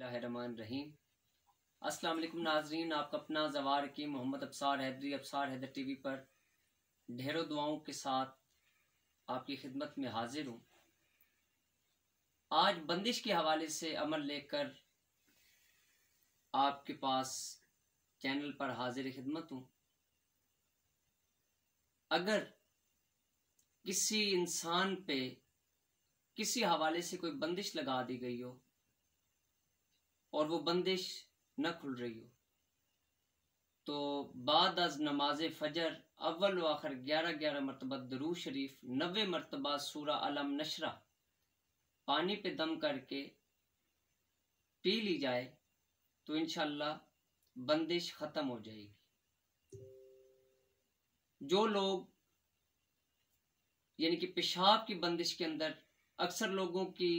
बिस्मिल्लाहिर्रहमानिर्रहीम। अस्सलाम वालेकुम नाजरीन, आपका अपना ज़वार की मोहम्मद अब्सार हैदरी अब्सार हैदर टीवी पर ढेरों दुआओं के साथ आपकी खिदमत में हाजिर हूँ। आज बंदिश के हवाले से अमल लेकर आपके पास चैनल पर हाजिर खिदमत हूँ। अगर किसी इंसान पे किसी हवाले से कोई बंदिश लगा दी गई हो और वो बंदिश न खुल रही हो, तो बाद अज नमाज फजर अव्वल व आखिर 11 मरतबा दरूद शरीफ 90 मरतबा सूरा अलम नशरा पानी पे दम करके पी ली जाए तो इंशाअल्लाह बंदिश ख़त्म हो जाएगी। जो लोग यानी कि पेशाब की बंदिश के अंदर अक्सर लोगों की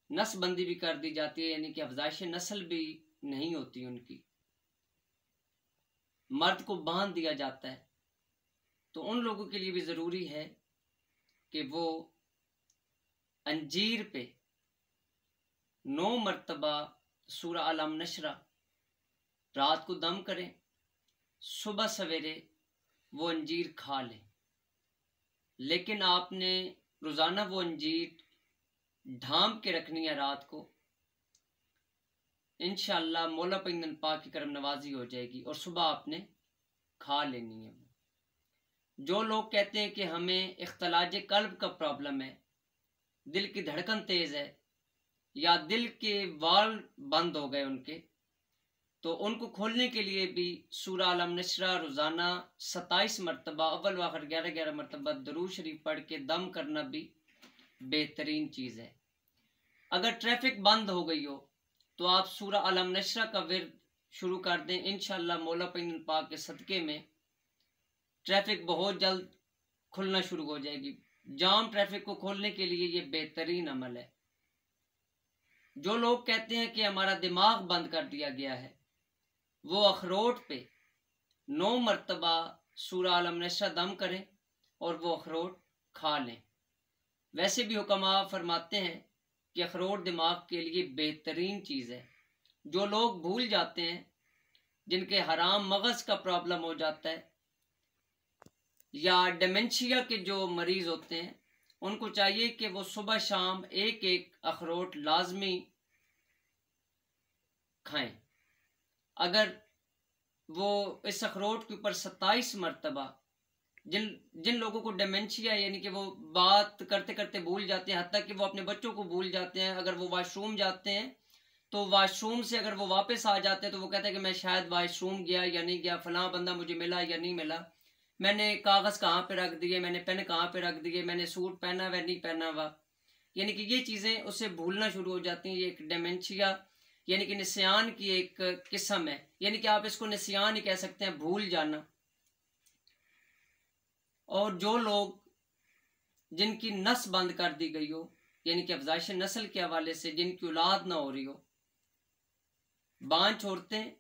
नसबंदी भी कर दी जाती है, यानी कि अफजाइश नस्ल भी नहीं होती उनकी, मर्द को बांध दिया जाता है, तो उन लोगों के लिए भी ज़रूरी है कि वो अंजीर पे 9 मरतबा सूरा अलम नशरा रात को दम करें, सुबह सवेरे वो अंजीर खा लें। लेकिन आपने रोज़ाना वो अंजीर ढांप के रखनी है रात को, इंशाअल्लाह मौला पैगंबर पाक की करम नवाजी हो जाएगी और सुबह आपने खा लेनी है। जो लोग कहते हैं कि हमें इख्तलाज कल्ब का प्रॉब्लम है, दिल की धड़कन तेज है या दिल के वाल बंद हो गए उनके, तो उनको खोलने के लिए भी सूरा अलम नशरा रोज़ाना 27 मरतबा अव्वल व आखिर 11 मरतबा दरूद शरीफ पढ़ के दम करना भी बेहतरीन चीज़ है। अगर ट्रैफिक बंद हो गई हो तो आप सूरा अलम नशरा का विर्द शुरू कर दें, इंशाअल्लाह मौला पैगंबर पाक के सदक़े में ट्रैफिक बहुत जल्द खुलना शुरू हो जाएगी। जाम ट्रैफिक को खोलने के लिए ये बेहतरीन अमल है। जो लोग कहते हैं कि हमारा दिमाग बंद कर दिया गया है, वो अखरोट पे 9 मरतबा सूरा अलम नशरा दम करें और वो अखरोट खा लें। वैसे भी हुक्मा फरमाते हैं कि अखरोट दिमाग के लिए बेहतरीन चीज़ है। जो लोग भूल जाते हैं, जिनके हराम मगज़ का प्रॉब्लम हो जाता है या डिमेंशिया के जो मरीज़ होते हैं, उनको चाहिए कि वो सुबह शाम एक अखरोट लाजमी खाएं। अगर वो इस अखरोट के ऊपर 27 मरतबा, जिन लोगों को डिमेंशिया यानी कि वो बात करते करते भूल जाते हैं, हत्ता कि वो अपने बच्चों को भूल जाते हैं, अगर वो वॉशरूम जाते हैं तो वॉशरूम से अगर वो वापस आ जाते हैं तो वो कहते हैं कि मैं शायद वॉशरूम गया या नहीं गया, फलां बंदा मुझे मिला या नहीं मिला, मैंने कागज़ कहाँ पे रख दिए, मैंने पेन कहाँ पे रख दिए, मैंने सूट पहना हुआ नहीं पहना हुआ, यानी कि ये चीज़ें उससे भूलना शुरू हो जाती हैं। ये एक डिमेंशिया यानी कि निस्यान की एक किस्म है, यानी कि आप इसको निस्यान ही कह सकते हैं, भूल जाना। और जो लोग जिनकी नस बंद कर दी गई हो, यानी कि अफजाइश नस्ल के हवाले से जिनकी औलाद ना हो रही हो, बांझ औरतें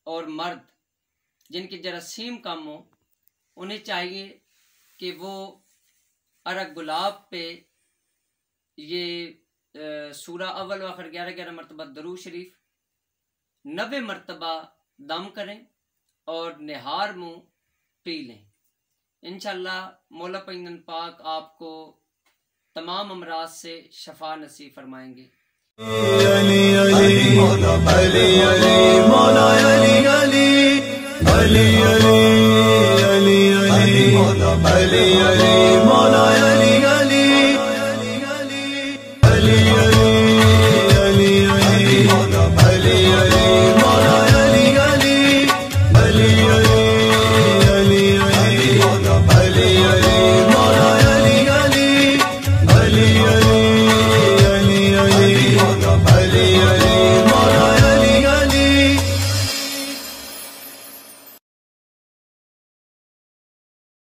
और मर्द जिनके जरासीम कम हो, उन्हें चाहिए कि वो अरग गुलाब पे ये सूरा अव्वल व आखिर 11 मरतबा दरूद शरीफ 90 मरतबा दम करें और निहार मुँह पी लें। इंशाअल्लाह मौला पैगंबर पाक आपको तमाम अमराज से शफा नसीब फरमाएंगे। अली अली मौला अली अली मौला अली अली अली अली अली अली मौला अली अली मौला अली।